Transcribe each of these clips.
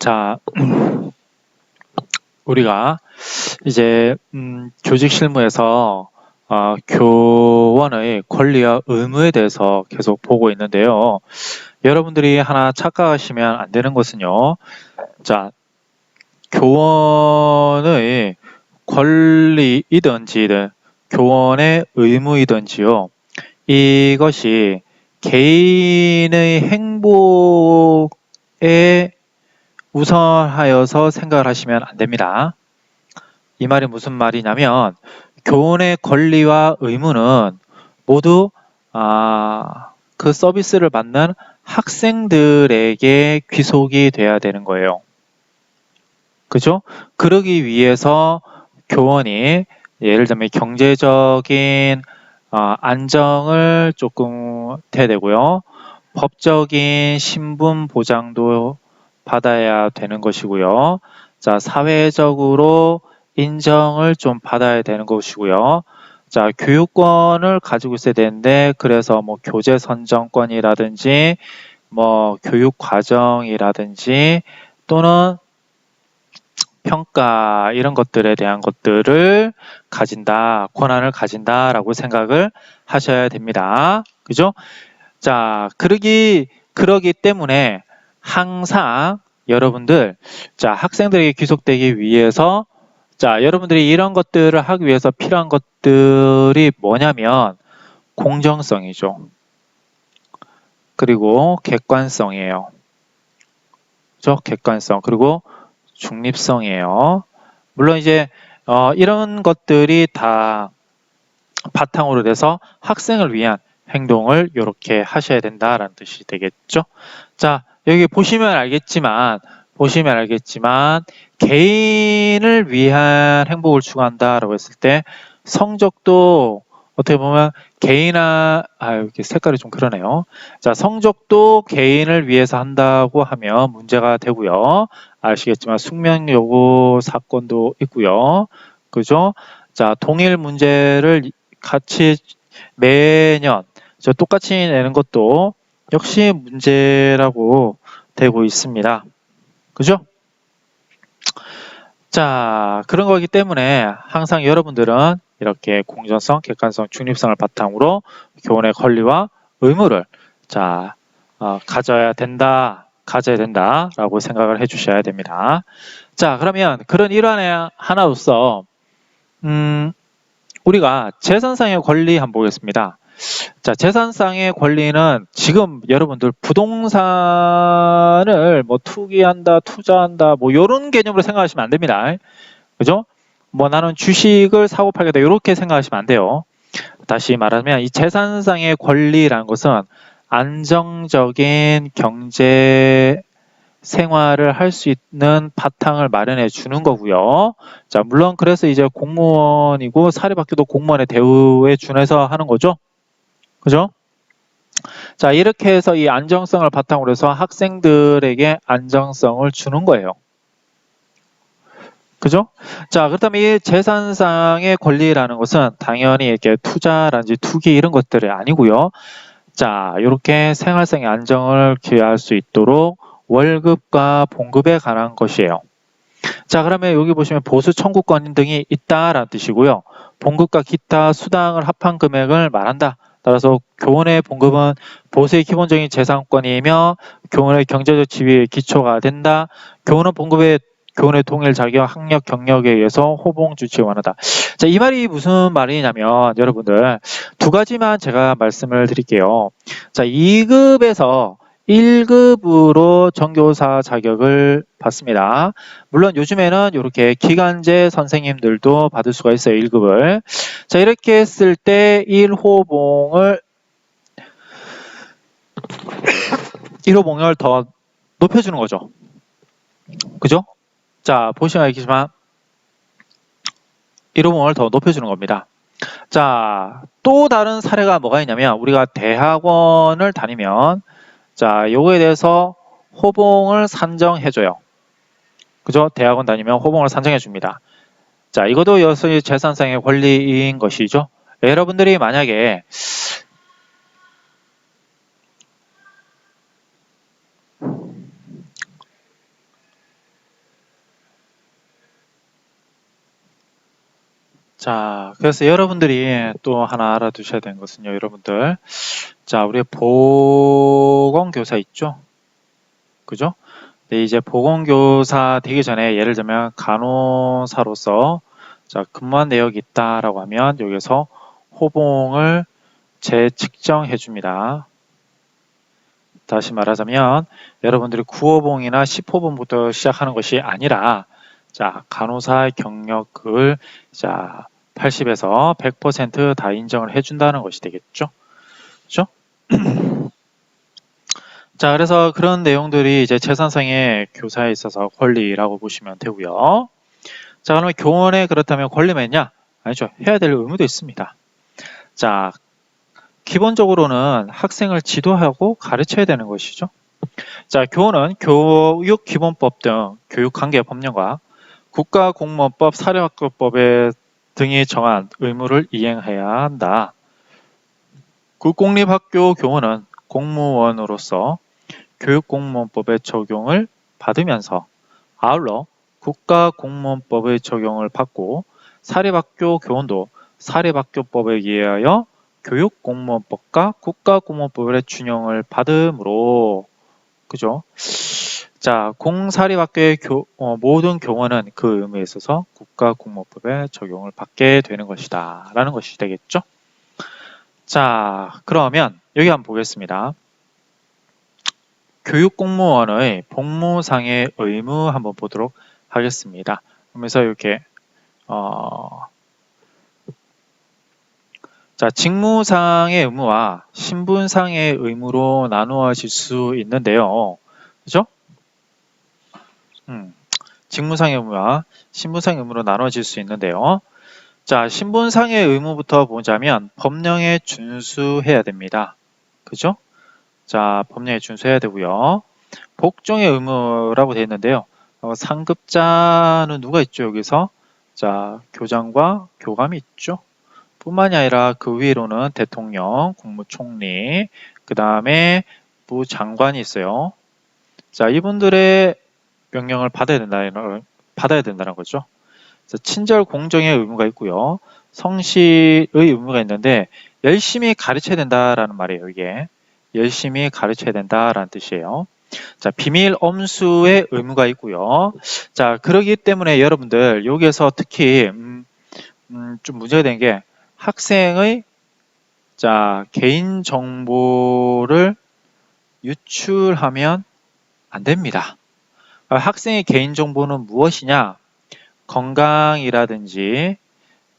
자, 우리가 이제 조직 실무에서 교원의 권리와 의무에 대해서 계속 보고 있는데요. 여러분들이 하나 착각하시면 안 되는 것은요. 자, 교원의 권리이든지 교원의 의무이든지요. 이것이 개인의 행복에 우선하여서 생각을 하시면 안 됩니다. 이 말이 무슨 말이냐면 교원의 권리와 의무는 모두 그 서비스를 받는 학생들에게 귀속이 돼야 되는 거예요. 그죠? 그러기 위해서 교원이 예를 들면 경제적인 안정을 조금 해야 되고요. 법적인 신분 보장도 받아야 되는 것이고요. 자, 사회적으로 인정을 좀 받아야 되는 것이고요. 자, 교육권을 가지고 있어야 되는데, 그래서 뭐 교재 선정권이라든지, 뭐 교육 과정이라든지, 또는 평가 이런 것들에 대한 것들을 가진다, 권한을 가진다라고 생각을 하셔야 됩니다. 그죠? 자, 그러기 때문에 항상 여러분들, 자, 학생들에게 귀속되기 위해서, 자, 여러분들이 이런 것들을 하기 위해서 필요한 것들이 뭐냐면 공정성이죠. 그리고 객관성이에요. 그죠? 객관성. 그리고 중립성이에요. 물론 이제 이런 것들이 다 바탕으로 돼서 학생을 위한 행동을 이렇게 하셔야 된다라는 뜻이 되겠죠. 자, 여기 보시면 알겠지만 개인을 위한 행복을 추구한다라고 했을 때 성적도 어떻게 보면 이렇게 색깔이 좀 그러네요. 자, 성적도 개인을 위해서 한다고 하면 문제가 되고요. 아시겠지만 숙명 요구 사건도 있고요. 그죠? 자, 동일 문제를 같이 매년 똑같이 내는 것도 역시 문제라고 되고 있습니다. 그죠? 자, 그런 거기 때문에 항상 여러분들은 이렇게 공정성, 객관성, 중립성을 바탕으로 교원의 권리와 의무를 가져야 된다라고 생각을 해주셔야 됩니다. 자, 그러면 그런 일환의 하나로서 우리가 재산상의 권리 한번 보겠습니다. 자, 재산상의 권리는 지금 여러분들 부동산을 뭐 투기한다, 투자한다, 뭐 이런 개념으로 생각하시면 안 됩니다. 그죠? 뭐 나는 주식을 사고 팔겠다 이렇게 생각하시면 안 돼요. 다시 말하면 이 재산상의 권리라는 것은 안정적인 경제 생활을 할 수 있는 바탕을 마련해 주는 거고요. 자, 물론 그래서 이제 공무원이고 사립학교도 공무원의 대우에 준해서 하는 거죠. 그죠? 자, 이렇게 해서 이 안정성을 바탕으로 해서 학생들에게 안정성을 주는 거예요. 그죠? 자, 그렇다면 이 재산상의 권리라는 것은 당연히 이렇게 투자라든지 투기 이런 것들이 아니고요. 자, 이렇게 생활상의 안정을 기여할 수 있도록 월급과 봉급에 관한 것이에요. 자, 그러면 여기 보시면 보수 청구권 등이 있다라는 뜻이고요. 봉급과 기타 수당을 합한 금액을 말한다. 따라서 교원의 봉급은 보수의 기본적인 재산권이며 교원의 경제적 지위의 기초가 된다. 교원은 교원의 동일 자격, 학력, 경력에 의해서 호봉 주치에 원하다. 자, 이 말이 무슨 말이냐면 여러분들 두 가지만 제가 말씀을 드릴게요. 자, 2급에서 1급으로 전교사 자격을 받습니다. 물론 요즘에는 이렇게 기간제 선생님들도 받을 수가 있어요. 1급을. 자, 이렇게 했을 때 1호봉을 더 높여주는 거죠. 그죠? 자, 보시면 알겠지만 1호봉을 더 높여주는 겁니다. 자, 또 다른 사례가 뭐가 있냐면 우리가 대학원을 다니면 자, 요거에 대해서 호봉을 산정해줘요. 그죠? 대학원 다니면 호봉을 산정해 줍니다. 자, 이것도 여수의 재산상의 권리인 것이죠. 여러분들이 만약에 자, 그래서 여러분들이 또 하나 알아두셔야 되는 것은요, 여러분들. 자, 우리 보건교사 있죠? 그죠? 근데 이제 보건교사 되기 전에 예를 들면 간호사로서 자, 근무한 내역이 있다라고 하면 여기서 호봉을 재측정해 줍니다. 다시 말하자면 여러분들이 9호봉이나 10호봉부터 시작하는 것이 아니라 자, 간호사 경력을 자, 80에서 100% 다 인정을 해준다는 것이 되겠죠. 그죠? 자, 그래서 그런 내용들이 이제 재산상의 교사에 있어서 권리라고 보시면 되고요. 자, 그러면 교원에 그렇다면 권리가 있냐? 아니죠. 해야 될 의무도 있습니다. 자, 기본적으로는 학생을 지도하고 가르쳐야 되는 것이죠. 자, 교원은 교육기본법 등 교육관계 법령과 국가공무원법, 사립학교법에 등이 정한 의무를 이행해야 한다. 국공립학교 교원은 공무원으로서 교육공무원법의 적용을 받으면서 아울러 국가공무원법의 적용을 받고 사립학교 교원도 사립학교법에 의하여 교육공무원법과 국가공무원법의 준용을 받으므로 그죠? 자, 공사립학교의 모든 교원은 그 의무에 있어서 국가공무원법의 적용을 받게 되는 것이다 라는 것이 되겠죠? 자, 그러면 여기 한번 보겠습니다. 교육공무원의 복무상의 의무 한번 보도록 하겠습니다. 그러면서 이렇게 자, 직무상의 의무와 신분상의 의무로 나누어질 수 있는데요. 그죠? 직무상의 의무와 신분상의 의무로 나눠질 수 있는데요. 자, 신분상의 의무부터 보자면 법령에 준수해야 됩니다. 그죠? 자, 법령에 준수해야 되고요. 복종의 의무라고 되어 있는데요. 상급자는 누가 있죠, 여기서? 자, 교장과 교감이 있죠. 뿐만이 아니라 그 위로는 대통령, 국무총리, 그 다음에 부장관이 있어요. 자, 이분들의 명령을 받아야 된다는 거죠. 친절 공정의 의무가 있고요. 성실의 의무가 있는데 열심히 가르쳐야 된다라는 말이에요. 이게 열심히 가르쳐야 된다라는 뜻이에요. 자, 비밀 엄수의 의무가 있고요. 자, 그러기 때문에 여러분들 여기에서 특히 좀 문제가 되는 게 학생의 자, 개인 정보를 유출하면 안 됩니다. 학생의 개인 정보는 무엇이냐? 건강이라든지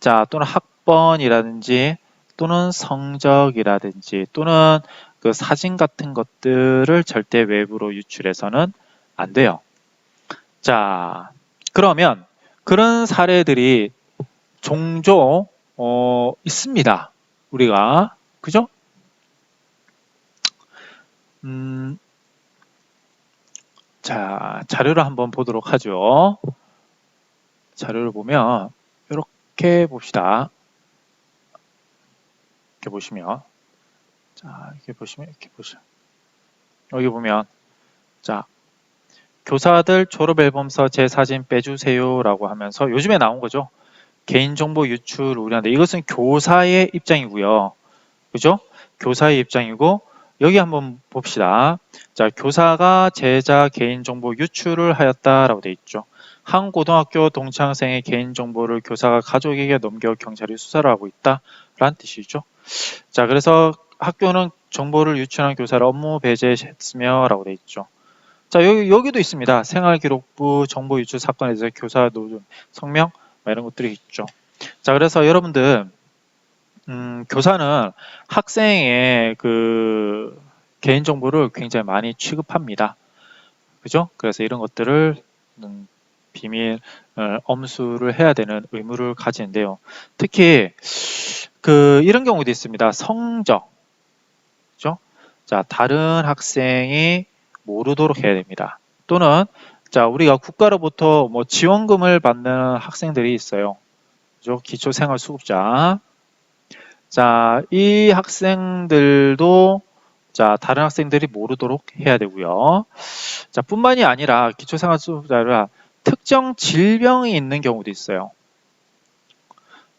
자, 또는 학번이라든지 또는 성적이라든지 또는 그 사진 같은 것들을 절대 외부로 유출해서는 안 돼요. 자, 그러면 그런 사례들이 종종 있습니다. 우리가 그죠? 자, 자료를 한번 보도록 하죠. 자료를 보면 이렇게 봅시다. 이렇게 보시면 자, 이렇게 보시면 여기 보면 자, 교사들 졸업앨범서 제 사진 빼주세요 라고 하면서 요즘에 나온 거죠. 개인정보 유출 우려한다. 이것은 교사의 입장이고요. 그죠? 교사의 입장이고 여기 한번 봅시다. 자, 교사가 제자 개인정보 유출을 하였다라고 되어 있죠. 한 고등학교 동창생의 개인정보를 교사가 가족에게 넘겨 경찰이 수사를 하고 있다라는 뜻이죠. 자, 그래서 학교는 정보를 유출한 교사를 업무 배제했으며 라고 되어 있죠. 자, 여기도 있습니다. 생활기록부 정보 유출 사건에 대해서 교사 노조 성명 이런 것들이 있죠. 자, 그래서 여러분들 교사는 학생의 그 개인정보를 굉장히 많이 취급합니다. 그죠? 그래서 이런 것들을 비밀 엄수를 해야 되는 의무를 가지는데요. 특히 이런 경우도 있습니다. 성적, 그죠? 자, 다른 학생이 모르도록 해야 됩니다. 또는 자, 우리가 국가로부터 뭐 지원금을 받는 학생들이 있어요. 그죠? 기초생활수급자. 자, 이 학생들도 자, 다른 학생들이 모르도록 해야 되고요. 자, 뿐만이 아니라 기초생활수급자라 특정 질병이 있는 경우도 있어요.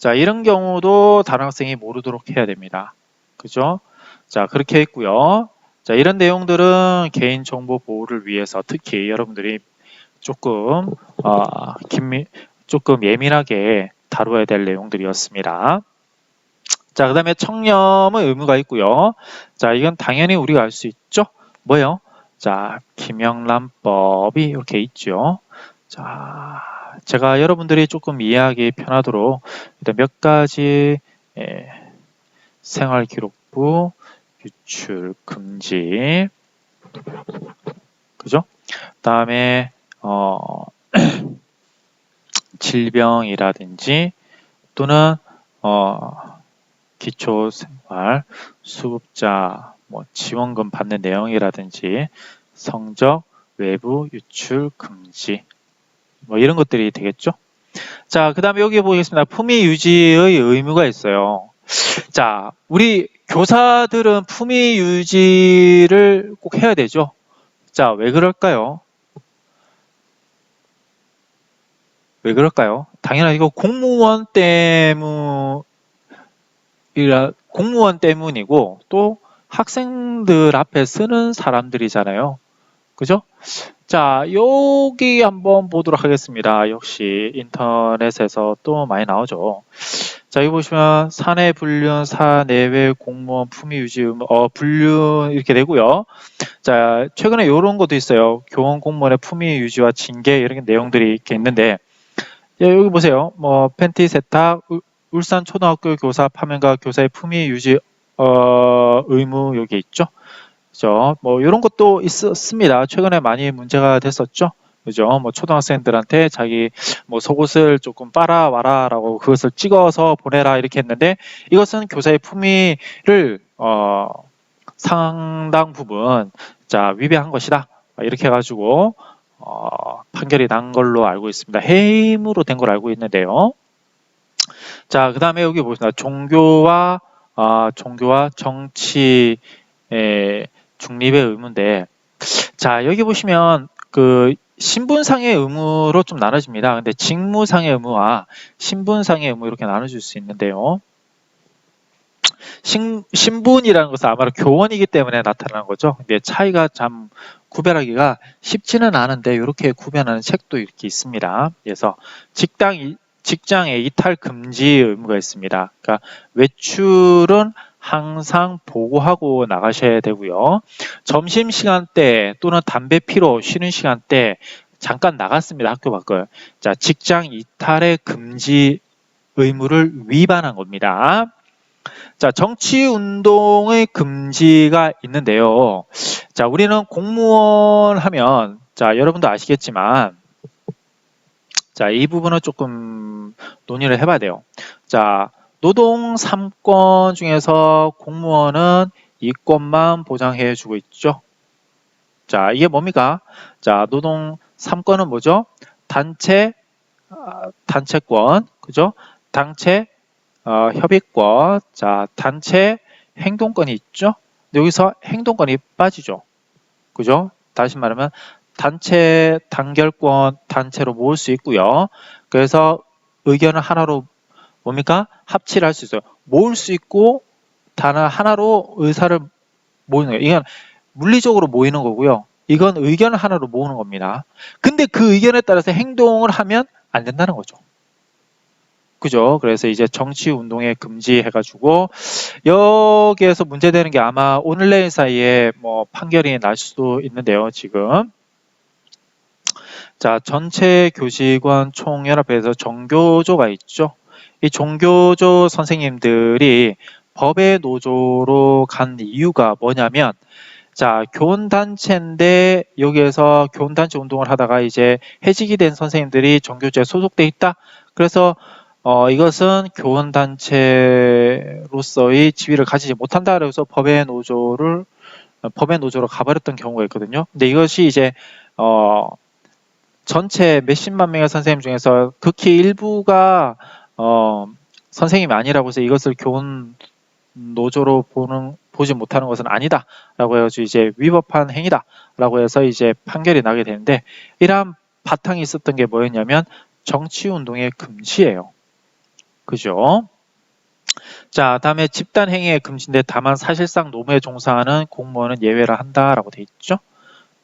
자, 이런 경우도 다른 학생이 모르도록 해야 됩니다. 그죠? 자, 그렇게 했고요. 자, 이런 내용들은 개인정보 보호를 위해서 특히 여러분들이 조금 조금 예민하게 다루어야 될 내용들이었습니다. 자, 그 다음에 청렴의 의무가 있고요. 자, 이건 당연히 우리가 알 수 있죠? 뭐요? 자, 김영란법이 이렇게 있죠. 자, 제가 여러분들이 조금 이해하기 편하도록 일단 몇 가지 생활기록부 유출 금지, 그죠? 다음에 질병이라든지 또는 기초생활 수급자 지원금 받는 내용이라든지 성적 외부 유출 금지 이런 것들이 되겠죠. 자, 그 다음에 여기 보겠습니다. 품위 유지의 의무가 있어요. 자, 우리 교사들은 품위 유지를 꼭 해야 되죠. 자, 왜 그럴까요? 왜 그럴까요? 당연히 이거 공무원 때문이고 또 학생들 앞에 쓰는 사람들이잖아요. 그죠? 자, 여기 한번 보도록 하겠습니다. 역시 인터넷에서 또 많이 나오죠. 자, 여기 보시면 사내 불륜, 사내외 공무원 품위 유지 의무, 불륜 이렇게 되고요. 자, 최근에 이런 것도 있어요. 교원 공무원의 품위 유지와 징계 이런 내용들이 이렇게 있는데, 여기 보세요. 팬티 세탁, 울산 초등학교 교사 파면과 교사의 품위 유지 의무 여기 있죠. 그죠? 이런 것도 있었습니다. 최근에 많이 문제가 됐었죠. 그죠? 초등학생들한테 자기 속옷을 조금 빨아와라라고 그것을 찍어서 보내라 이렇게 했는데 이것은 교사의 품위를 상당 부분 위배한 것이다. 이렇게 해가지고 판결이 난 걸로 알고 있습니다. 해임으로 된 걸 알고 있는데요. 자, 그 다음에 여기 보겠습니다. 종교와 정치 중립의 의무인데, 자, 여기 보시면 그 신분상의 의무로 좀 나눠집니다. 근데 직무상의 의무와 신분상의 의무 이렇게 나눠줄 수 있는데요. 신분이라는 것은 아마도 교원이기 때문에 나타나는 거죠. 근데 차이가 참 구별하기가 쉽지는 않은데 이렇게 구별하는 책도 이렇게 있습니다. 그래서 직장에 이탈 금지 의무가 있습니다. 그러니까 외출은 항상 보고하고 나가셔야 되고요. 점심시간 때 또는 담배 피러 쉬는 시간 때 잠깐 나갔습니다. 학교 밖을. 자, 직장 이탈의 금지 의무를 위반한 겁니다. 자, 정치운동의 금지가 있는데요. 자, 우리는 공무원 하면, 자, 여러분도 아시겠지만, 자, 이 부분은 조금 논의를 해봐야 돼요. 자, 노동 3권 중에서 공무원은 2권만 보장해 주고 있죠. 자, 이게 뭡니까? 자, 노동 3권은 뭐죠? 단체권, 그죠? 단체 협의권, 자, 단체 행동권이 있죠? 여기서 행동권이 빠지죠. 그죠? 다시 말하면 단체 단결권 단체로 모을 수 있고요. 그래서 의견을 하나로 뭡니까? 합치를 할 수 있어요. 모을 수 있고 단어 하나로 의사를 모이는 거예요. 이건 물리적으로 모이는 거고요. 이건 의견을 하나로 모으는 겁니다. 근데 그 의견에 따라서 행동을 하면 안 된다는 거죠. 그죠? 그래서 이제 정치 운동에 금지해가지고 여기에서 문제되는 게 아마 오늘 내일 사이에 판결이 날 수도 있는데요. 지금 자, 전체 교직원 총연합회에서 정교조가 있죠. 이 정교조 선생님들이 법의 노조로 간 이유가 뭐냐면, 자, 교원단체인데 여기에서 교원단체 운동을 하다가 이제 해직이 된 선생님들이 정교조에 소속돼 있다. 그래서 이것은 교원단체로서의 지위를 가지지 못한다. 그래서 법의 노조로 가버렸던 경우가 있거든요. 근데 이것이 이제 전체 몇십만 명의 선생님 중에서 극히 일부가 선생님이 아니라고 해서 이것을 교원 노조로 보지 못하는 것은 아니다라고 해가지고 이제 위법한 행위다라고 해서 이제 판결이 나게 되는데, 이러한 바탕이 있었던 게 뭐였냐면 정치운동의 금지예요. 그죠? 자, 다음에 집단 행위에 금지인데 다만 사실상 노무에 종사하는 공무원은 예외라 한다라고 돼 있죠.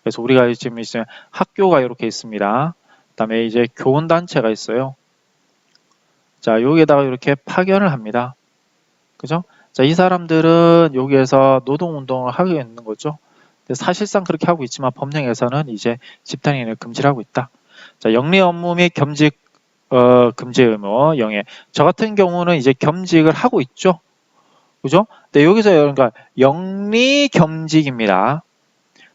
그래서 우리가 지금 이제 학교가 이렇게 있습니다. 그다음에 이제 교원단체가 있어요. 자, 여기에다가 이렇게 파견을 합니다. 그죠? 자, 이 사람들은 여기에서 노동운동을 하고 있는 거죠. 근데 사실상 그렇게 하고 있지만 법령에서는 이제 집단행위를 금지를 하고 있다. 자, 영리 업무 및 겸직 금지 의무 영해. 저 같은 경우는 이제 겸직을 하고 있죠. 그죠? 근데 여기서 그러니까 영리 겸직입니다.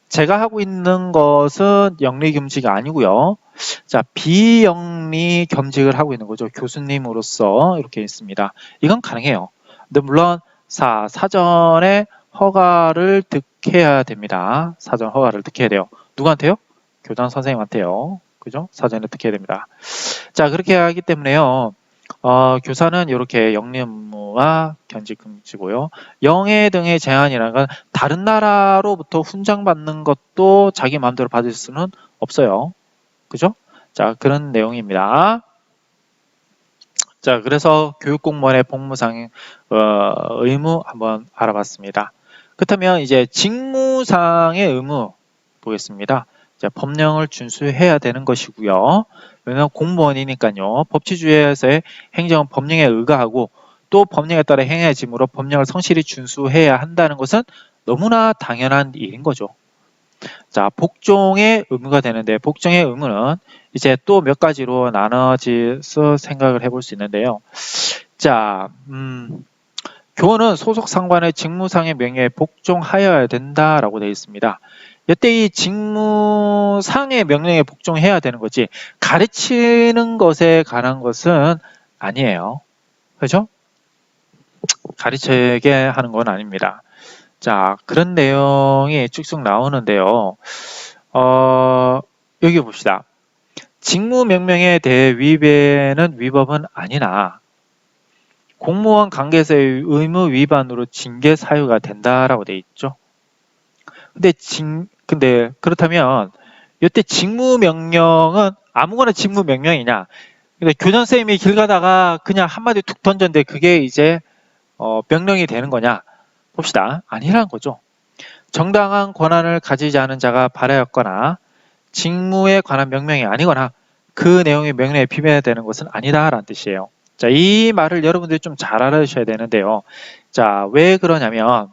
제가 하고 있는 것은 영리 겸직이 아니고요. 자, 비영리 겸직을 하고 있는 거죠. 교수님으로서 이렇게 있습니다. 이건 가능해요. 근데 물론 사전에 허가를 득해야 됩니다. 사전 허가를 득해야 돼요. 누구한테요? 교장 선생님한테요. 그죠? 사전에 득해야 됩니다. 자, 그렇게 하기 때문에요. 교사는 이렇게 영리 업무와 견직 금지고요. 영해 등의 제한이라는 건 다른 나라로부터 훈장받는 것도 자기 마음대로 받을 수는 없어요. 그죠? 자, 그런 내용입니다. 자, 그래서 교육공무원의 복무상 의무 한번 알아봤습니다. 그렇다면 이제 직무상의 의무 보겠습니다. 자, 법령을 준수해야 되는 것이고요. 왜냐하면 공무원이니까요. 법치주의에서의 행정은 법령에 의거하고 또 법령에 따라 행해야 지므로 법령을 성실히 준수해야 한다는 것은 너무나 당연한 일인 거죠. 자, 복종의 의무가 되는데 복종의 의무는 이제 또 몇 가지로 나눠져서 생각을 해볼 수 있는데요. 자, 교원은 소속 상관의 직무상의 명예에 복종하여야 된다라고 되어 있습니다. 이때 이 직무상의 명령에 복종해야 되는 거지 가르치는 것에 관한 것은 아니에요. 그렇죠? 가르치게 하는 건 아닙니다. 자, 그런 내용이 쭉쭉 나오는데요. 여기 봅시다. 직무명령에 대해 위배는 위법은 아니나 공무원 관계자의 의무 위반으로 징계 사유가 된다라고 돼 있죠. 근데 그렇다면 이때 직무명령은 아무거나 직무명령이냐? 근데 교장선생님이 길 가다가 그냥 한마디 툭 던졌는데 그게 이제 명령이 되는 거냐? 봅시다. 아니라는 거죠. 정당한 권한을 가지지 않은 자가 발하였거나 직무에 관한 명령이 아니거나 그 내용의 명령에 비변되는 것은 아니다라는 뜻이에요. 자, 이 말을 여러분들이 좀 잘 알아주셔야 되는데요. 자, 왜 그러냐면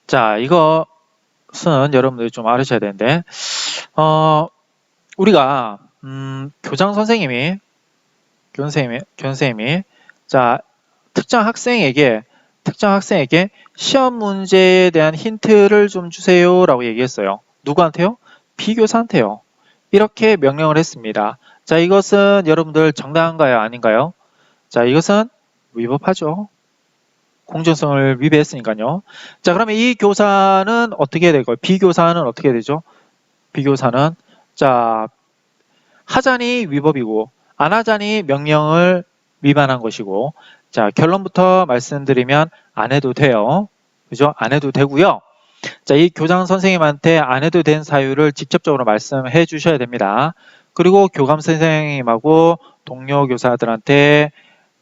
자, 이것은 여러분들이 좀 알으셔야 되는데 우리가 교장 선생님이 자, 특정 학생에게 시험 문제에 대한 힌트를 좀 주세요라고 얘기했어요. 누구한테요? 비교사한테요. 이렇게 명령을 했습니다. 자, 이것은 여러분들 정당한가요? 아닌가요? 자, 이것은 위법하죠. 공정성을 위배했으니까요. 자, 그러면 이 교사는 어떻게 될까요? 비교사는 어떻게 되죠? 비교사는 자, 하자니 위법이고 안 하자니 명령을 위반한 것이고 자, 결론부터 말씀드리면 안 해도 돼요. 그죠? 안 해도 되고요. 자, 이 교장 선생님한테 안 해도 된 사유를 직접적으로 말씀해 주셔야 됩니다. 그리고 교감 선생님하고 동료 교사들한테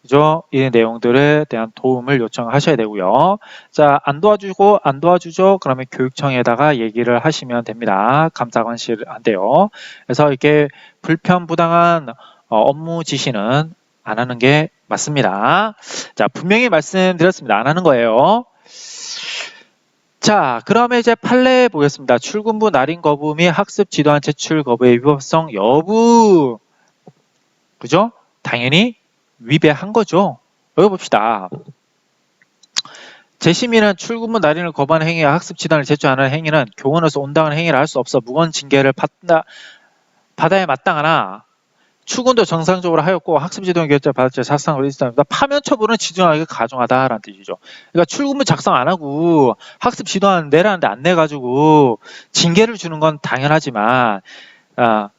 그죠? 이 내용들에 대한 도움을 요청하셔야 되고요. 자, 안 도와주죠? 그러면 교육청에다가 얘기를 하시면 됩니다. 감사관실한테요. 그래서 이렇게 불편부당한 업무 지시는 안 하는 게 맞습니다. 자, 분명히 말씀드렸습니다. 안 하는 거예요. 자, 그러면 이제 판례 보겠습니다. 출근부 날인 거부 및 학습 지도안 제출 거부의 위법성 여부. 그죠? 당연히 위배한 거죠. 여기 봅시다. 재심의는 출근부 날인을 거부하는 행위와 학습 지도안을 제출하는 행위는 교원으로서 온당한 행위를 할 수 없어 무거운 징계를 받아야 마땅하나 출근도 정상적으로 하였고 학습 지도안 결제를 받을 때 사상으로 있습니다. 파면 처분은 지정하게 가중하다라는 뜻이죠. 그러니까 출근부 작성 안 하고 학습 지도안 내라는데 안 내가지고 징계를 주는 건 당연하지만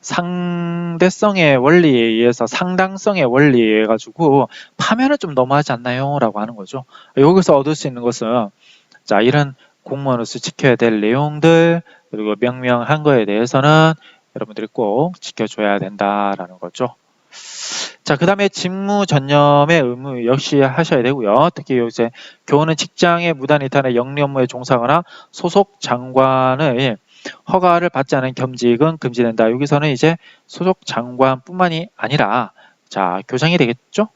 상대성의 원리에 의해서 상당성의 원리에 의해 가지고 파면은 좀 너무하지 않나요? 라고 하는 거죠. 여기서 얻을 수 있는 것은 자, 이런 공무원으로서 지켜야 될 내용들 그리고 명명한 거에 대해서는 여러분들이 꼭 지켜줘야 된다라는 거죠. 자, 그 다음에 직무 전념의 의무 역시 하셔야 되고요. 특히 요새 교원은 직장의 무단 이탈의 영리 업무에 종사하거나 소속 장관의 허가를 받지 않은 겸직은 금지된다. 여기서는 이제 소속 장관뿐만이 아니라 자, 교장이 되겠죠?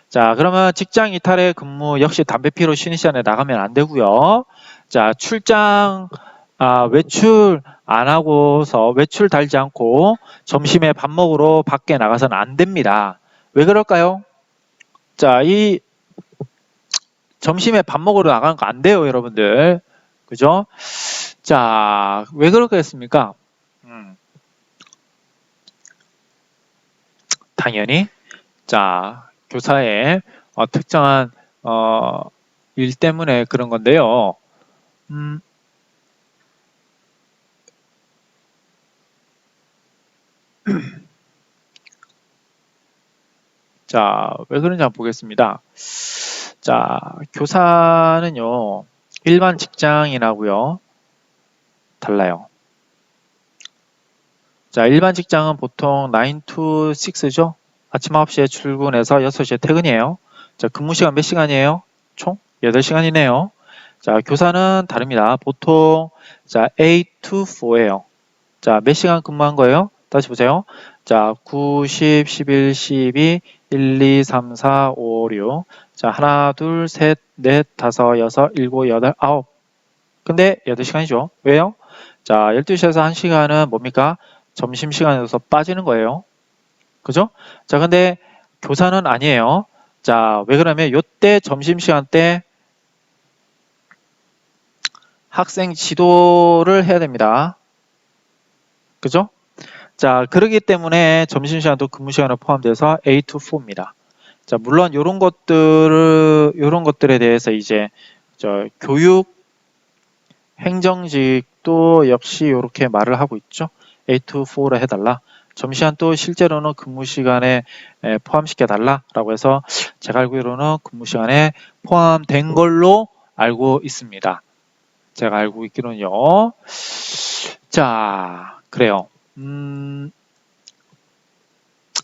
자, 그러면 직장 이탈의 근무 역시 담배 피러 쉬는 시간에 나가면 안 되고요. 자, 외출 안 하고서 외출 달지 않고 점심에 밥 먹으러 밖에 나가서는 안 됩니다. 왜 그럴까요? 자, 이 점심에 밥 먹으러 나가는 거 안 돼요, 여러분들. 그죠? 자, 왜 그렇겠습니까? 당연히 자, 교사의 특정한 일 때문에 그런 건데요. 자, 왜 그런지 한번 보겠습니다. 자, 교사는요, 일반 직장인하고요, 달라요. 자, 일반 직장은 보통 9 to 6죠? 아침 9시에 출근해서 6시에 퇴근이에요. 자, 근무 시간 몇 시간이에요? 총 8시간이네요. 자, 교사는 다릅니다. 보통, 자, 8 to 4예요. 자, 몇 시간 근무한 거예요? 다시 보세요. 자, 9, 10, 11, 12, 1, 2, 3, 4, 5, 6. 자, 하나, 둘, 셋, 넷, 다섯, 여섯, 일곱, 여덟, 아홉. 근데 8시간이죠. 왜요? 자, 12시에서 1시간은 뭡니까? 점심시간에서 빠지는 거예요. 그죠? 자, 근데 교사는 아니에요. 자, 왜 그러면 요때 점심시간 때 학생 지도를 해야 됩니다. 그죠? 자, 그러기 때문에 점심시간도 근무시간에 포함돼서 8 to 4입니다. 자, 물론 요런 것들에 대해서 이제 교육 행정직도 역시 이렇게 말을 하고 있죠. 8 to 4로 해달라. 점심시간 또 실제로는 근무시간에 포함시켜달라라고 해서 제가 알기로는 근무시간에 포함된 걸로 알고 있습니다. 제가 알고 있기로는요. 자, 그래요.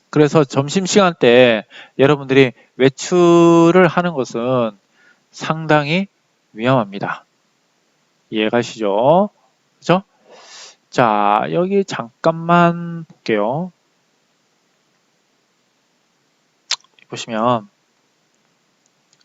그래서 점심시간 때 여러분들이 외출을 하는 것은 상당히 위험합니다. 이해가시죠? 그죠? 자, 여기 잠깐만 볼게요. 보시면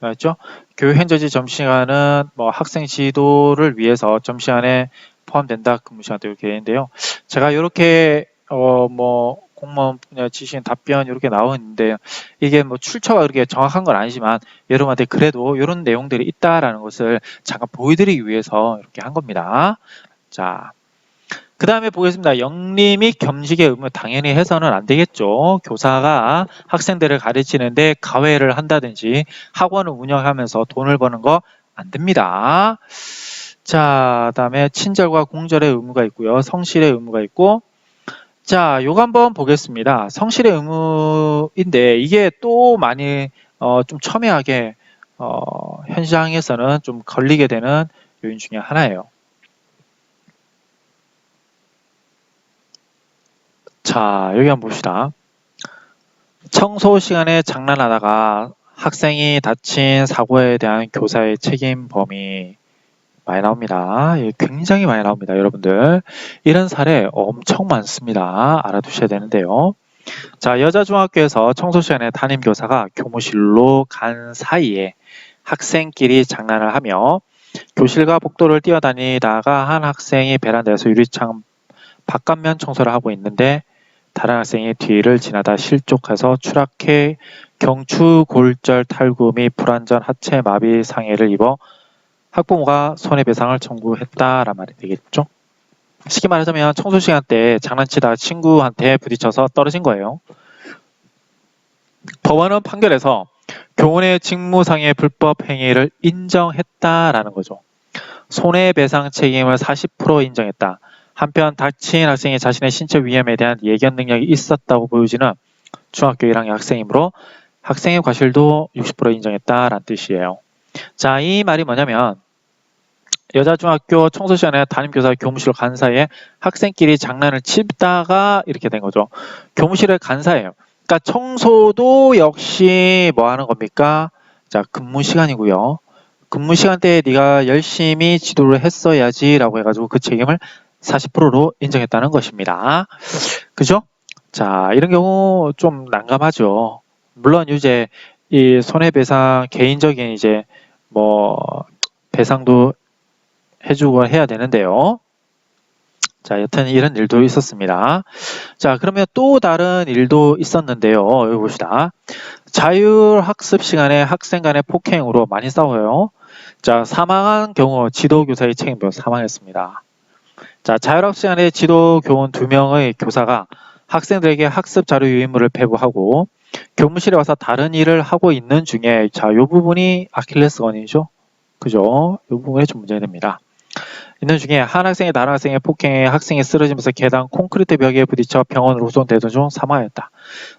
알았죠? 교육 행정지 점심시간은 뭐 학생 지도를 위해서 점심시간에 포함된다. 근무시간도 이렇게 되는데요. 제가 이렇게 공무원 분야 지시인 답변 이렇게 나오는데 이게 뭐 출처가 그렇게 정확한 건 아니지만 여러분한테 그래도 이런 내용들이 있다라는 것을 잠깐 보여드리기 위해서 이렇게 한 겁니다. 자, 그 다음에 보겠습니다. 영리 및 겸직의 의무 당연히 해서는 안 되겠죠. 교사가 학생들을 가르치는데 과외를 한다든지 학원을 운영하면서 돈을 버는 거 안 됩니다. 자, 그다음에 친절과 공절의 의무가 있고요. 성실의 의무가 있고 자, 요거 한번 보겠습니다. 성실의 의무인데 이게 또 많이 좀 첨예하게 현장에서는 좀 걸리게 되는 요인 중에 하나예요. 자, 여기 한번 봅시다. 청소 시간에 장난하다가 학생이 다친 사고에 대한 교사의 책임 범위 많이 나옵니다. 굉장히 많이 나옵니다, 여러분들. 이런 사례 엄청 많습니다. 알아두셔야 되는데요. 자, 여자중학교에서 청소 시간에 담임교사가 교무실로 간 사이에 학생끼리 장난을 하며 교실과 복도를 뛰어다니다가 한 학생이 베란다에서 유리창 바깥면 청소를 하고 있는데 다른 학생이 뒤를 지나다 실족해서 추락해 경추골절 탈구 및 불완전 하체 마비 상해를 입어 학부모가 손해배상을 청구했다란 말이 되겠죠. 쉽게 말하자면 청소 시간 때 장난치다 친구한테 부딪혀서 떨어진 거예요. 법원은 판결에서 교원의 직무상의 불법 행위를 인정했다라는 거죠. 손해배상 책임을 40% 인정했다. 한편 다친 학생이 자신의 신체 위험에 대한 예견 능력이 있었다고 보여지는 중학교 1학년 학생이므로 학생의 과실도 60% 인정했다라는 뜻이에요. 자, 이 말이 뭐냐면 여자중학교 청소 시간에 담임교사가 교무실로 간 사이에 학생끼리 장난을 치다가 이렇게 된 거죠. 교무실에 간 사이에요. 그러니까 청소도 역시 뭐 하는 겁니까? 자, 근무 시간이고요. 근무 시간대에 네가 열심히 지도를 했어야지라고 해가지고 그 책임을 40%로 인정했다는 것입니다. 그죠? 자, 이런 경우 좀 난감하죠. 물론 이제 이 손해배상 개인적인 이제 뭐 배상도 해주고 해야 되는데요. 자, 여튼 이런 일도 있었습니다. 자, 그러면 또 다른 일도 있었는데요. 여기 봅시다. 자율학습 시간에 학생 간의 폭행으로 많이 싸워요. 자, 사망한 경우 지도교사의 책임으로 사망했습니다. 자, 자율학습 시간에 지도교원 2명의 교사가 학생들에게 학습 자료 유인물을 배부하고 교무실에 와서 다른 일을 하고 있는 중에 자, 이 부분이 아킬레스건이죠. 그죠? 이 부분이 좀 문제가 됩니다. 있는 중에 한 학생이 다른 학생의 폭행에 학생이 쓰러지면서 계단 콘크리트 벽에 부딪혀 병원으로 후송되던 중 사망하였다.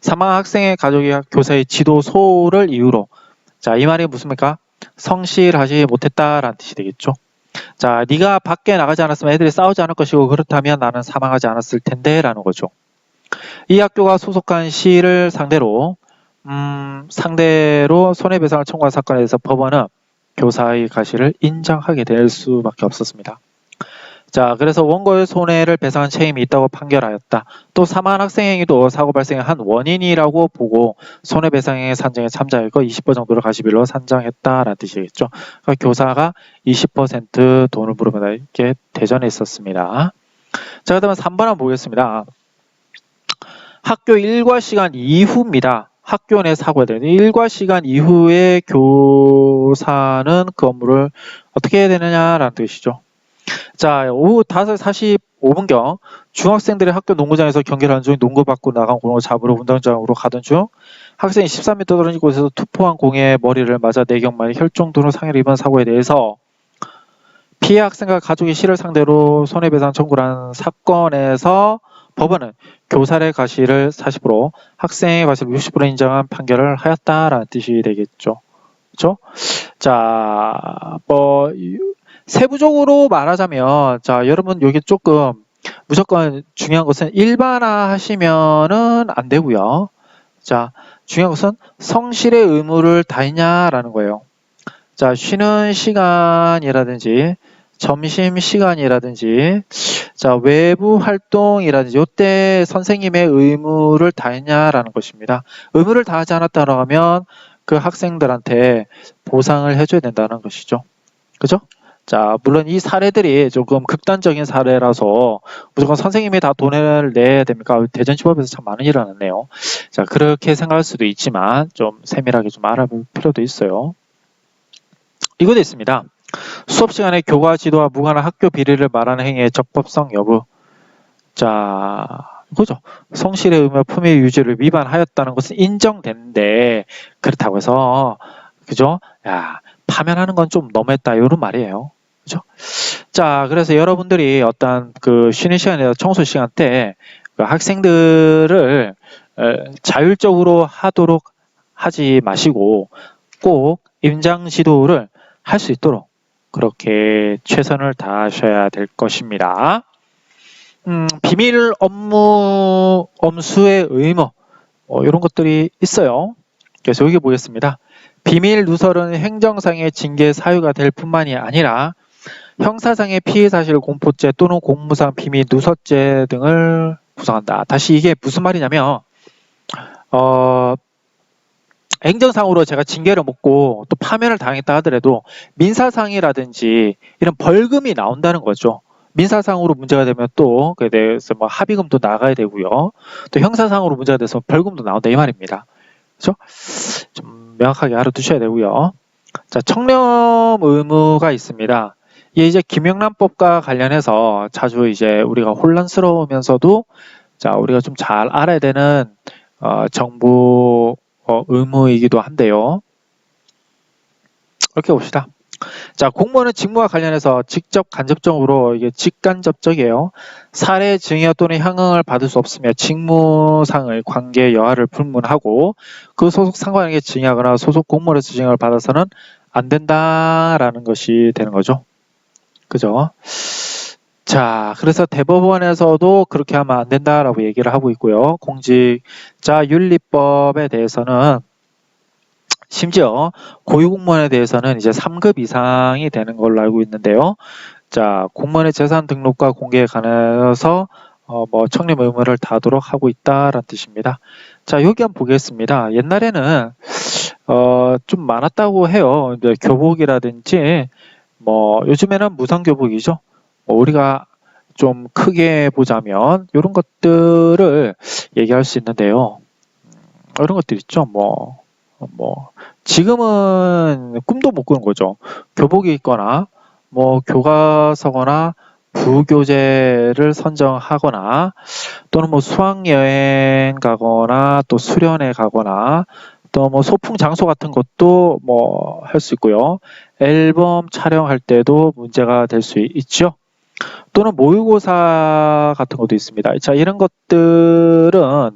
사망한 학생의 가족이 교사의 지도소를 이유로 자, 이 말이 무슨입니까? 성실하지 못했다라는 뜻이 되겠죠. 자, 네가 밖에 나가지 않았으면 애들이 싸우지 않을 것이고 그렇다면 나는 사망하지 않았을 텐데 라는 거죠. 이 학교가 소속한 시를 상대로 손해배상을 청구한 사건에 대해서 법원은 교사의 가시를 인정하게 될 수밖에 없었습니다. 자, 그래서 원고의 손해를 배상한 책임이 있다고 판결하였다. 또 사망한 학생 행위도 사고 발생의 한 원인이라고 보고 손해배상의 산정에 참자하고 20% 정도를 가시비로 산정했다라는 뜻이겠죠. 그러니까 교사가 20% 돈을 물으면 이렇게 대전에 있었습니다. 자, 그다음에 3번 한번 보겠습니다. 학교 일과 시간 이후입니다. 학교 내 사고가 되는 일과 시간 이후에 교사는 그 업무를 어떻게 해야 되느냐라는 뜻이죠. 자, 오후 5시 45분경 중학생들이 학교 농구장에서 경기를 하는 중 농구 받고 나간 공을 잡으러 운동장으로 가던 중 학생이 13m 떨어진 곳에서 투포한 공에 머리를 맞아 뇌경만에 혈중 도로 상해를 입은 사고에 대해서 피해 학생과 가족이 시를 상대로 손해배상 청구를 한 사건에서 법원은 교사의 가시를 40%, 학생의 가시를 60% 인정한 판결을 하였다라는 뜻이 되겠죠. 그렇죠? 자, 뭐 세부적으로 말하자면 자, 여러분 여기 조금 무조건 중요한 것은 일반화 하시면은 안 되고요. 자, 중요한 것은 성실의 의무를 다했냐라는 거예요. 자, 쉬는 시간이라든지 점심 시간이라든지 자, 외부 활동이라든지 이때 선생님의 의무를 다했냐라는 것입니다. 의무를 다하지 않았다고 하면 그 학생들한테 보상을 해줘야 된다는 것이죠. 그죠? 자, 물론 이 사례들이 조금 극단적인 사례라서 무조건 선생님이 다 돈을 내야 됩니까? 대전시법에서 참 많은 일이 일어났네요. 자, 그렇게 생각할 수도 있지만 좀 세밀하게 좀 알아볼 필요도 있어요. 이것도 있습니다. 수업 시간에 교과 지도와 무관한 학교 비리를 말하는 행위의 적법성 여부. 자, 그죠? 성실의 의무 품위 유지를 위반하였다는 것은 인정되는데 그렇다고 해서 그죠? 야, 파면하는 건 좀 너무했다 이런 말이에요. 그죠? 자, 그래서 여러분들이 어떤 그 쉬는 시간이나 청소 시간 때 그 학생들을 자율적으로 하도록 하지 마시고 꼭 임장 지도를 할 수 있도록 그렇게 최선을 다하셔야 될 것입니다. 비밀 업무 엄수의 의무 이런 것들이 있어요. 그래서 여기 보겠습니다. 비밀 누설은 행정상의 징계 사유가 될 뿐만이 아니라 형사상의 피해사실 공포죄 또는 공무상 비밀 누설죄 등을 구성한다. 다시 이게 무슨 말이냐면 행정상으로 제가 징계를 먹고 또 파면을 당했다 하더라도 민사상이라든지 이런 벌금이 나온다는 거죠. 민사상으로 문제가 되면 또 그에 대해서 뭐 합의금도 나가야 되고요. 또 형사상으로 문제가 돼서 벌금도 나온다 이 말입니다. 그렇죠? 좀 명확하게 알아두셔야 되고요. 자, 청렴 의무가 있습니다. 이게 이제 김영란법과 관련해서 자주 이제 우리가 혼란스러우면서도 자, 우리가 좀 잘 알아야 되는 정부 의무이기도 한데요. 이렇게 봅시다. 자, 공무원은 직무와 관련해서 직접 간접적으로 이게 직간접적이에요. 사례 증여 또는 향응을 받을 수 없으며 직무상의 관계 여하를 불문하고 그 소속 상관에게 증여하거나 소속 공무원에서 증여를 받아서는 안 된다라는 것이 되는 거죠. 그죠? 자, 그래서 대법원에서도 그렇게 하면 안 된다라고 얘기를 하고 있고요. 공직자윤리법에 대해서는 심지어 고위공무원에 대해서는 이제 3급 이상이 되는 걸로 알고 있는데요. 자, 공무원의 재산 등록과 공개에 관해서 뭐 청렴 의무를 다하도록 하고 있다라는 뜻입니다. 자, 여기 한번 보겠습니다. 옛날에는 좀 많았다고 해요. 이제 교복이라든지 뭐 요즘에는 무상교복이죠. 우리가 좀 크게 보자면 이런 것들을 얘기할 수 있는데요. 이런 것들 있죠. 뭐 지금은 꿈도 못 꾸는 거죠. 교복이 있거나 뭐 교과서거나 부교재를 선정하거나 또는 뭐 수학여행 가거나 또 수련회 가거나 또 뭐 소풍 장소 같은 것도 뭐 할 수 있고요. 앨범 촬영할 때도 문제가 될 수 있죠. 또는 모의고사 같은 것도 있습니다. 자, 이런 것들은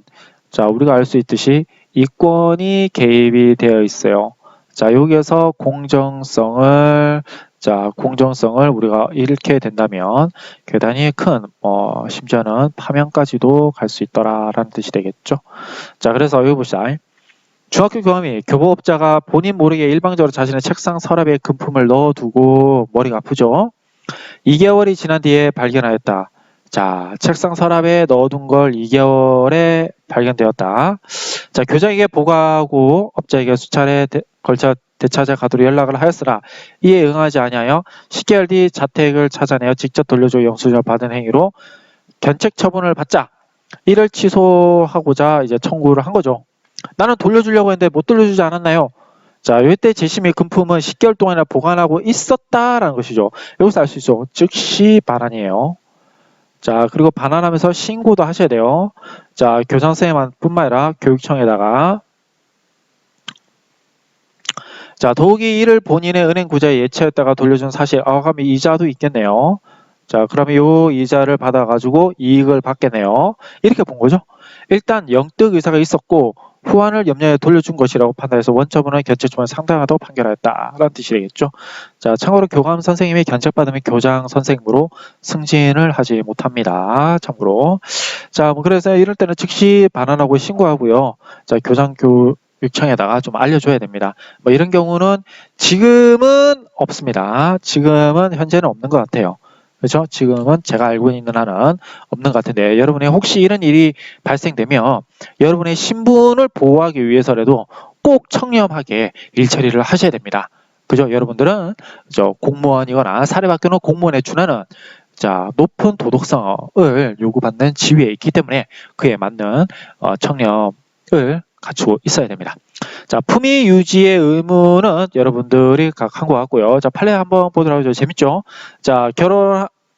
자, 우리가 알 수 있듯이 이권이 개입이 되어 있어요. 자, 여기에서 공정성을 우리가 잃게 된다면 대단히 큰, 심지어는 파면까지도 갈 수 있더라라는 뜻이 되겠죠. 자, 그래서 여기 보시다. 중학교 교감이 교복업자가 본인 모르게 일방적으로 자신의 책상 서랍에 금품을 넣어두고 머리가 아프죠. 2개월이 지난 뒤에 발견하였다. 자, 책상 서랍에 넣어둔 걸 2개월에 발견되었다. 자, 교장에게 보고하고 업자에게 수차례 걸쳐 되찾아 가도록 연락을 하였으나 이에 응하지 아니하여 10개월 뒤 자택을 찾아내어 직접 돌려줘 영수증을 받은 행위로 견책 처분을 받자 이를 취소하고자 이제 청구를 한 거죠. 나는 돌려주려고 했는데 못 돌려주지 않았나요? 자, 이때 재심의 금품은 10개월 동안이나 보관하고 있었다라는 것이죠. 여기서 알 수 있죠. 즉시 반환이에요. 자, 그리고 반환하면서 신고도 하셔야 돼요. 자, 교장 선생님뿐만 아니라 교육청에다가 자, 더욱이 이를 본인의 은행 구자에 예치했다가 돌려준 사실, 그럼 이자도 있겠네요. 자, 그러면 이 이자를 받아가지고 이익을 받겠네요. 이렇게 본 거죠. 일단 영득 의사가 있었고 후환을 염려해 돌려준 것이라고 판단해서 원처분은 견책조항이 상당하다고 판결하였다라는 뜻이 되겠죠. 자, 참고로 교감 선생님이 견책받으면 교장 선생님으로 승진을 하지 못합니다. 참고로. 자, 뭐 그래서 이럴 때는 즉시 반환하고 신고하고요. 자, 교육청에다가 좀 알려줘야 됩니다. 뭐 이런 경우는 지금은 없습니다. 지금은 현재는 없는 것 같아요. 그렇죠? 지금은 제가 알고 있는 한은 없는 것 같은데 여러분이 혹시 이런 일이 발생되면 여러분의 신분을 보호하기 위해서라도 꼭 청렴하게 일처리를 하셔야 됩니다. 그죠? 여러분들은 공무원이거나 사립학교는 공무원에 준하는 자, 높은 도덕성을 요구받는 지위에 있기 때문에 그에 맞는 청렴을 갖추고 있어야 됩니다. 자, 품위 유지의 의무는 여러분들이 각 한 것 같고요. 자, 판례 한번 보도록 하죠. 재밌죠? 자,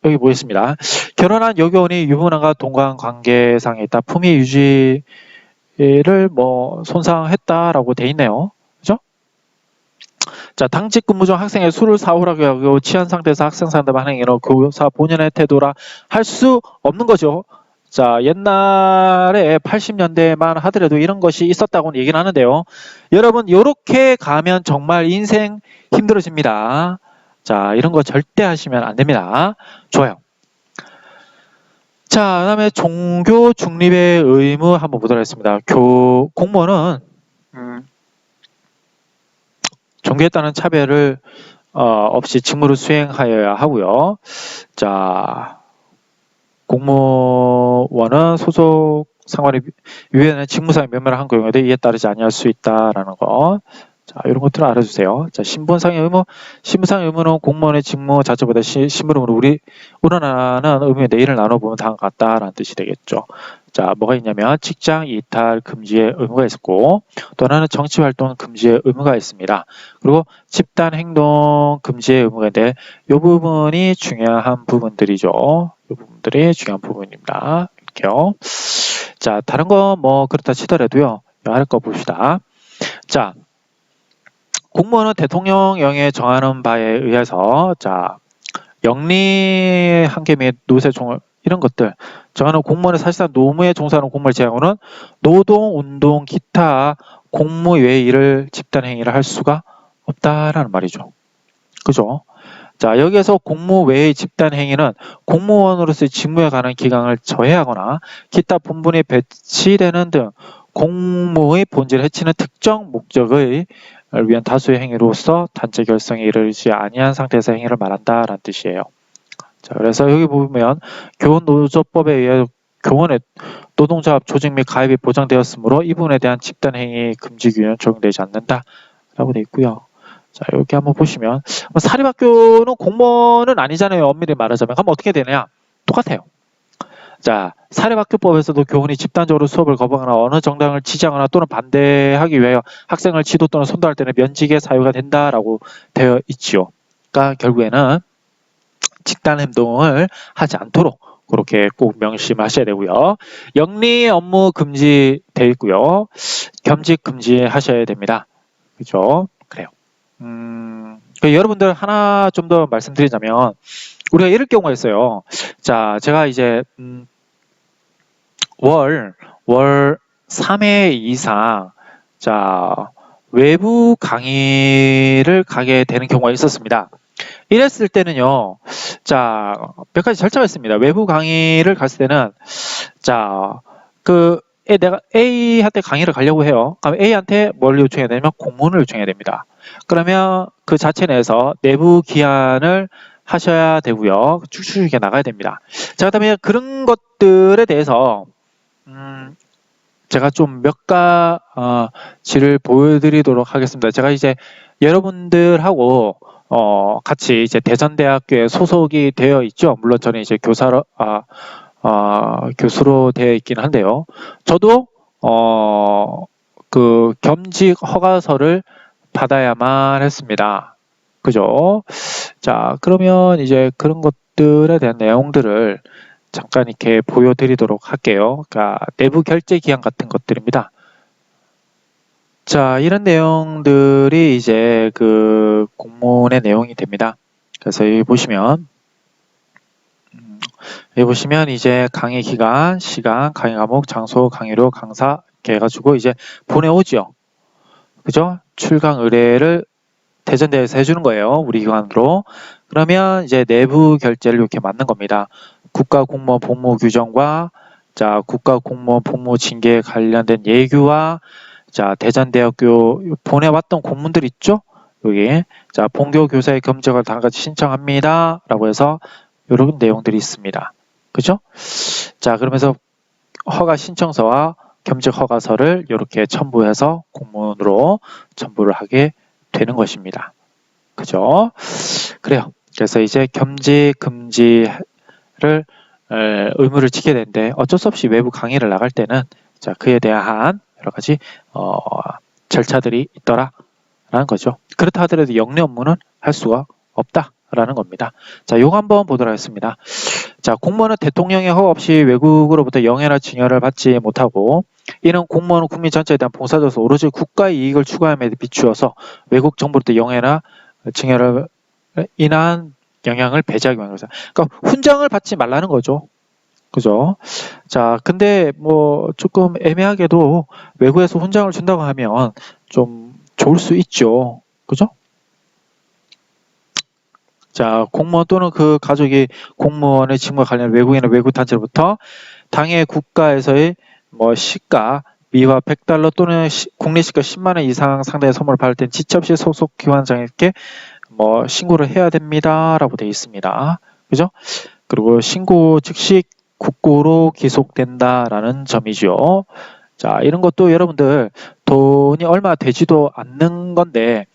여기 보겠습니다. 결혼한 여교원이 유부남과 동거한 관계상에 있다. 품위 유지를 뭐 손상했다라고 돼 있네요. 그죠? 자, 당직 근무 중 학생의 술을 사오라고 하고 취한 상태에서 학생 상담하는 행위로 교사 본연의 태도라 할 수 없는 거죠. 자, 옛날에 80년대만 하더라도 이런 것이 있었다고는 얘기를 하는데요. 여러분, 요렇게 가면 정말 인생 힘들어집니다. 자, 이런 거 절대 하시면 안 됩니다. 좋아요. 자, 그 다음에 종교 중립의 의무 한번 보도록 하겠습니다. 공무원은 종교에 따른 차별을 없이 직무를 수행하여야 하고요. 자, 공무원은 소속 상관이 위원회 직무상의 면밀한 한 경우에도 이에 따르지 아니할 수 있다라는 거. 자, 이런 것들을 알아주세요. 자, 신분상의 의무는 공무원의 직무 자체보다 신분으로 우러나는 의무의 내일을 나눠보면 다음과 같다라는 뜻이 되겠죠. 자, 뭐가 있냐면 직장 이탈 금지의 의무가 있고 또 하나는 정치활동 금지의 의무가 있습니다. 그리고 집단 행동 금지의 의무가 있는데 이 부분이 중요한 부분들이죠. 이 부분들이 중요한 부분입니다. 이렇게요. 자, 다른 거 뭐 그렇다 치더라도요. 할 거 봅시다. 자, 공무원은 대통령령에 정하는 바에 의해서 자, 영리 한계 및 노세 종을 이런 것들 정하는 공무원은 사실상 노무에 종사하는 공무원을 제외하고는 노동, 운동, 기타 공무 외의 일을 집단 행위를 할 수가 없다라는 말이죠. 그죠? 자, 여기에서 공무 외의 집단 행위는 공무원으로서의 직무에 관한 기강을 저해하거나 기타 본분이 배치되는 등 공무의 본질을 해치는 특정 목적을 위한 다수의 행위로서 단체 결성에 이르지 아니한 상태에서 행위를 말한다라는 뜻이에요. 자, 그래서 여기 보면 교원노조법에 의해 교원의 노동조합 조직 및 가입이 보장되었으므로 이 부분에 대한 집단 행위 금지 규율은 적용되지 않는다라고 되어 있고요. 자, 이렇게 한번 보시면 사립학교는 공무원은 아니잖아요. 엄밀히 말하자면. 그럼 어떻게 되냐? 똑같아요. 자, 사립학교법에서도 교원이 집단적으로 수업을 거부하거나 어느 정당을 지지하거나 또는 반대하기 위하여 학생을 지도 또는 선도할 때는 면직의 사유가 된다라고 되어 있지요. 그러니까 결국에는 집단 행동을 하지 않도록 그렇게 꼭 명심하셔야 되고요. 영리 업무 금지되어 있고요. 겸직 금지하셔야 됩니다. 그죠? 그래요. 여러분들 하나 좀 더 말씀드리자면 우리가 이럴 경우가 있어요. 자, 제가 이제 월 3회 이상 자 외부 강의를 가게 되는 경우가 있었습니다. 이랬을 때는요, 자, 몇 가지 절차가 있습니다. 외부 강의를 갔을 때는, 자, 내가 A한테 강의를 가려고 해요. 그럼 A한테 뭘 요청해야 되냐면 공문을 요청해야 됩니다. 그러면 그 자체 내에서 내부 기한을 하셔야 되고요. 쭉쭉 이렇게 나가야 됩니다. 자, 그 다음에 그런 것들에 대해서, 제가 좀 몇 가지를 보여드리도록 하겠습니다. 제가 이제 여러분들하고 같이 이제 대전대학교에 소속이 되어 있죠. 물론 저는 이제 교수로 되어 있긴 한데요. 저도 그 겸직 허가서를 받아야만 했습니다. 그죠? 자, 그러면 이제 그런 것들에 대한 내용들을 잠깐 이렇게 보여드리도록 할게요. 그러니까 내부 결제 기한 같은 것들입니다. 자, 이런 내용들이 이제 그 공문의 내용이 됩니다. 그래서 여기 보시면 이제 강의 기간, 시간, 강의 과목, 장소, 강의료, 강사 이렇게 해가지고 이제 보내오죠. 그죠? 출강 의뢰를 대전대에서 해주는 거예요. 우리 기관으로. 그러면 이제 내부 결제를 이렇게 맞는 겁니다. 국가공무원 복무 규정과 자 국가공무원 복무 징계에 관련된 예규와 자 대전대학교 보내왔던 공문들 있죠? 여기 자 본교 교사의 겸직을 다 같이 신청합니다. 라고 해서 이런 내용들이 있습니다. 그죠? 자 그러면서 허가 신청서와 겸직 허가서를 이렇게 첨부해서 공문으로 첨부를 하게 되는 것입니다. 그죠? 그래요. 그래서 이제 겸직 금지를 의무를 지켜야 되는데 어쩔 수 없이 외부 강의를 나갈 때는 자 그에 대한 여러 가지 절차들이 있더라라는 거죠. 그렇다 하더라도 영리 업무는 할 수가 없다라는 겁니다. 자, 요거 한번 보도록 하겠습니다. 자, 공무원은 대통령의 허가 없이 외국으로부터 영해나 증여를 받지 못하고 이는 공무원은 국민 전체에 대한 봉사자로서 오로지 국가의 이익을 추구함에 비추어서 외국 정부로부터 영해나 증여를 인한 영향을 배제하기 위한 거죠. 그러니까 훈장을 받지 말라는 거죠. 그죠? 자, 근데 뭐 조금 애매하게도 외국에서 훈장을 준다고 하면 좀 좋을 수 있죠. 그죠? 자, 공무원 또는 그 가족이 공무원의 직무와 관련 외국인의 외국 단체로부터 당해 국가에서의 뭐 시가 미화 100달러 또는 국내 시가 10만 원 이상 상당의 선물을 받을 땐 지체 없이 소속 기관장에게 뭐 신고를 해야 됩니다라고 되어 있습니다. 그죠? 그리고 신고 즉시 국고로 기속된다라는 점이죠. 자, 이런 것도 여러분들 돈이 얼마 되지도 않는 건데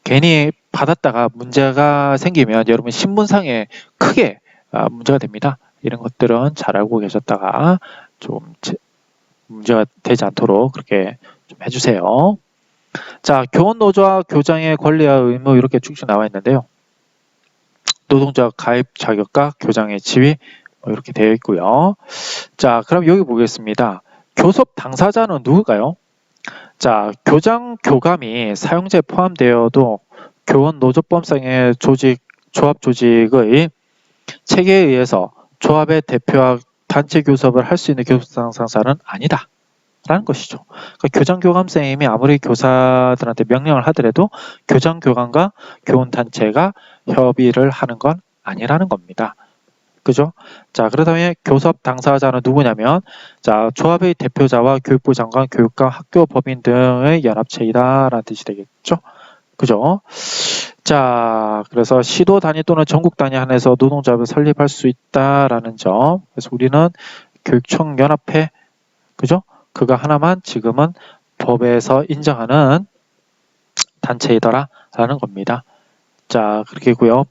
괜히 받았다가 문제가 생기면 여러분 신분상에 크게 문제가 됩니다. 이런 것들은 잘 알고 계셨다가 좀 문제가 되지 않도록 그렇게 좀 해주세요. 자, 교원노조와 교장의 권리와 의무 이렇게 쭉쭉 나와 있는데요. 노동자 가입 자격과 교장의 지위 이렇게 되어 있고요. 자, 그럼 여기 보겠습니다. 교섭 당사자는 누굴까요? 자, 교장, 교감이 사용자에 포함되어도 교원 노조법상의 조합 조직의 체계에 의해서 조합의 대표와 단체 교섭을 할 수 있는 교섭 당사자는 아니다. 라는 것이죠. 그러니까 교장교감쌤이 아무리 교사들한테 명령을 하더라도 교장교감과 교원단체가 협의를 하는 건 아니라는 겁니다. 그죠? 자, 그렇다면 교섭 당사자는 누구냐면, 자, 조합의 대표자와 교육부 장관, 교육감, 학교 법인 등의 연합체이다 라는 뜻이 되겠죠? 그죠? 자, 그래서 시도 단위 또는 전국 단위 안에서 노동조합을 설립할 수 있다라는 점. 그래서 우리는 교육청연합회, 그죠? 그거 하나만 지금은 법에서 인정하는 단체이더라라는 겁니다. 자, 그렇게고요.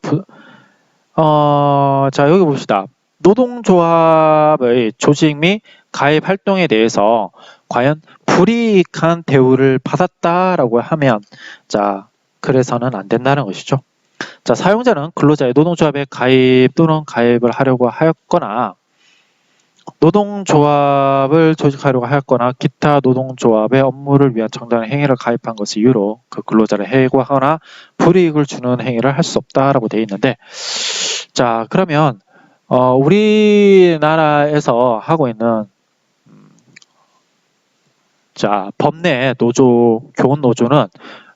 자, 여기 봅시다. 노동조합의 조직 및 가입 활동에 대해서 과연 불이익한 대우를 받았다라고 하면, 자, 그래서는 안 된다는 것이죠. 자, 사용자는 근로자의 노동조합에 가입 또는 가입을 하려고 하였거나, 노동조합을 조직하려고 하였거나, 기타 노동조합의 업무를 위한 정당한 행위를 가입한 것을 이유로 그 근로자를 해고하거나 불이익을 주는 행위를 할 수 없다라고 되어 있는데, 자, 그러면 우리나라에서 하고 있는 자, 법 내 노조, 교원 노조는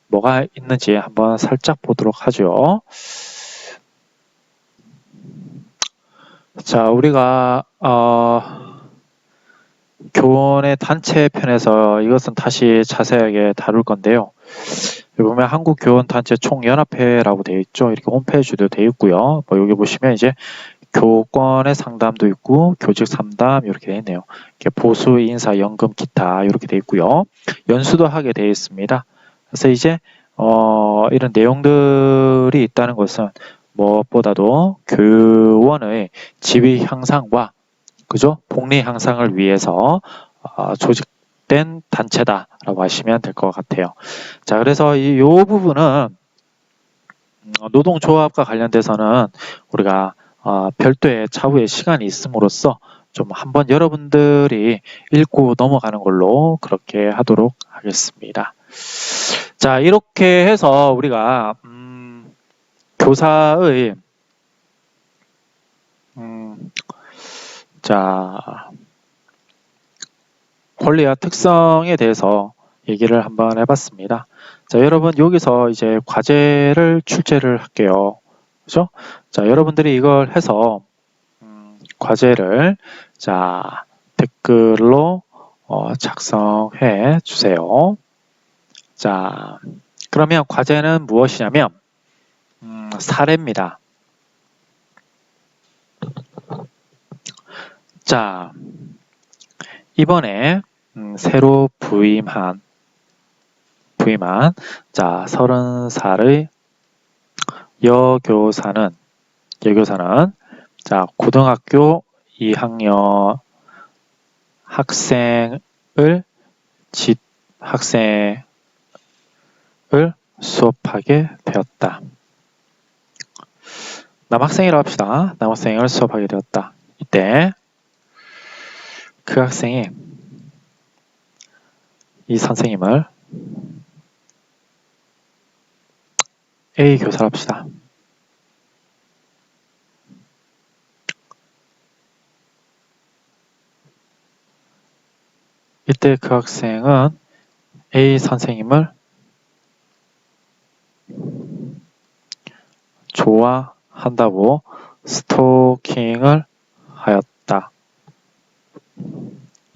뭐가 있는지 한번 살짝 보도록 하죠. 자, 우리가 교원의 단체 편에서 이것은 다시 자세하게 다룰 건데요. 여기 보면 한국교원단체 총연합회라고 되어 있죠. 이렇게 홈페이지도 되어 있고요. 뭐 여기 보시면 이제 교권의 상담도 있고 교직 상담 이렇게 되어 있네요. 이렇게 보수, 인사, 연금, 기타 이렇게 되어 있고요. 연수도 하게 되어 있습니다. 그래서 이제 이런 내용들이 있다는 것은 무엇보다도 교원의 지위 향상과 그죠? 복리 향상을 위해서 조직된 단체다라고 하시면 될 것 같아요. 자, 그래서 이 부분은 노동조합과 관련돼서는 우리가 별도의 차후의 시간이 있음으로써 좀 한번 여러분들이 읽고 넘어가는 걸로 그렇게 하도록 하겠습니다. 자, 이렇게 해서 우리가 교사의 자, 권리와 특성에 대해서 얘기를 한번 해봤습니다. 자, 여러분 여기서 이제 과제를 출제를 할게요. 그죠? 자, 여러분들이 이걸 해서 과제를 자 댓글로 작성해 주세요. 자, 그러면 과제는 무엇이냐면 사례입니다. 자, 이번에 새로 부임한 자 30살의 여교사는 자 고등학교 2학년 학생을 수업하게 되었다. 남학생이라고 합시다. 남학생을 수업하게 되었다. 이때 그 학생이 이 선생님을 A 교사로 합시다. 이때 그 학생은 A 선생님을 좋아한다고 스토킹을 하였다.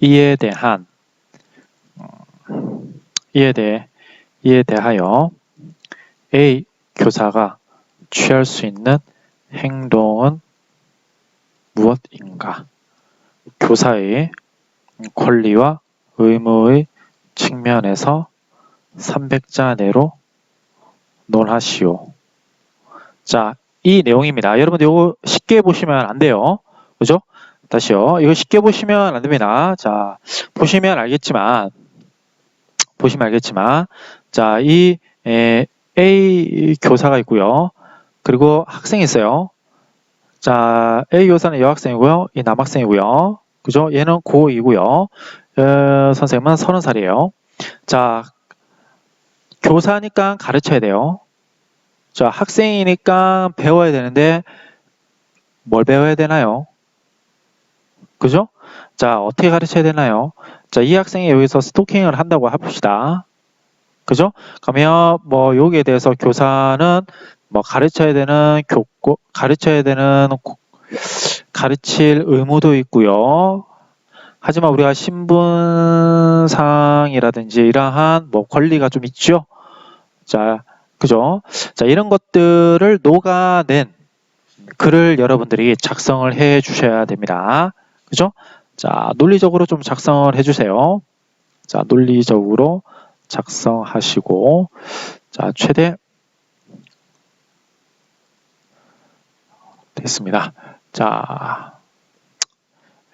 이에 대하여 A 교사가 취할 수 있는 행동은 무엇인가? 교사의 권리와 의무의 측면에서 300자 내로 논하시오. 자, 이 내용입니다. 여러분들 이거 쉽게 보시면 안 돼요. 그죠? 다시요. 이거 쉽게 보시면 안 됩니다. 자, 보시면 알겠지만, 자, 이 A 교사가 있고요. 그리고 학생이 있어요. 자, A 교사는 여학생이고요. 이 남학생이고요. 그죠? 얘는 고2고요. 선생님은 30살이에요. 자, 교사니까 가르쳐야 돼요. 자, 학생이니까 배워야 되는데 뭘 배워야 되나요? 그죠? 자, 어떻게 가르쳐야 되나요? 자, 이 학생이 여기서 스토킹을 한다고 해봅시다. 그죠? 그러면 뭐 여기에 대해서 교사는 뭐 가르쳐야 되는 가르칠 의무도 있고요. 하지만 우리가 신분상이라든지 이러한 뭐 권리가 좀 있죠. 자, 그죠? 자, 이런 것들을 녹아낸 글을 여러분들이 작성을 해 주셔야 됩니다. 그죠? 자, 논리적으로 좀 작성을 해 주세요. 자, 논리적으로 작성하시고, 자, 최대 됐습니다. 자,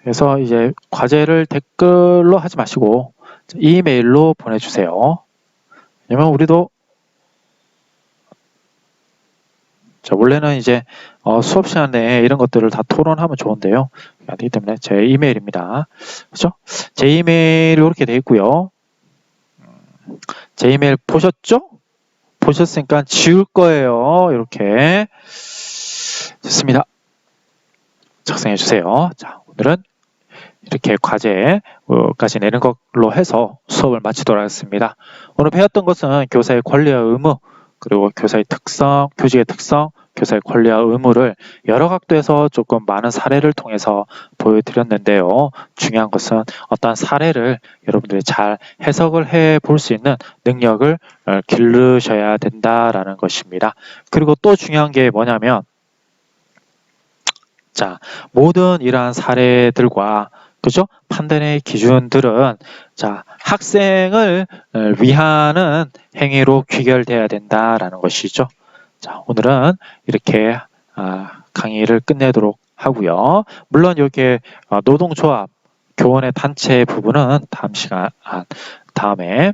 그래서 이제 과제를 댓글로 하지 마시고 이메일로 보내주세요. 왜냐면 우리도 자, 원래는 이제 수업 시간 내에 이런 것들을 다 토론하면 좋은데요. 안 되기 때문에 제 이메일입니다. 그렇죠? 제 이메일 이렇게 돼 있고요. 제 이메일 보셨죠? 보셨으니까 지울 거예요. 이렇게 좋습니다. 작성해 주세요. 자, 오늘은 이렇게 과제까지 내는 걸로 해서 수업을 마치도록 하겠습니다. 오늘 배웠던 것은 교사의 권리와 의무, 그리고 교사의 특성, 교직의 특성, 교사의 권리와 의무를 여러 각도에서 조금 많은 사례를 통해서 보여드렸는데요. 중요한 것은 어떤 사례를 여러분들이 잘 해석을 해 볼 수 있는 능력을 기르셔야 된다라는 것입니다. 그리고 또 중요한 게 뭐냐면 자, 모든 이러한 사례들과 그죠? 판단의 기준들은 자, 학생을 위하는 행위로 귀결돼야 된다라는 것이죠. 자, 오늘은 이렇게 강의를 끝내도록 하고요. 물론 이렇게 노동조합, 교원의 단체 부분은 다음에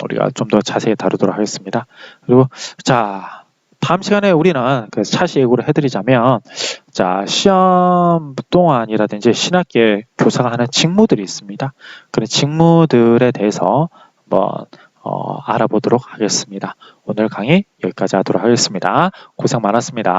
우리가 좀 더 자세히 다루도록 하겠습니다. 그리고 자, 다음 시간에 우리는 그 차시 예고를 해드리자면 자, 시험 동안이라든지 신학기에 교사가 하는 직무들이 있습니다. 그런 직무들에 대해서 한번 알아보도록 하겠습니다. 오늘 강의 여기까지 하도록 하겠습니다. 고생 많았습니다.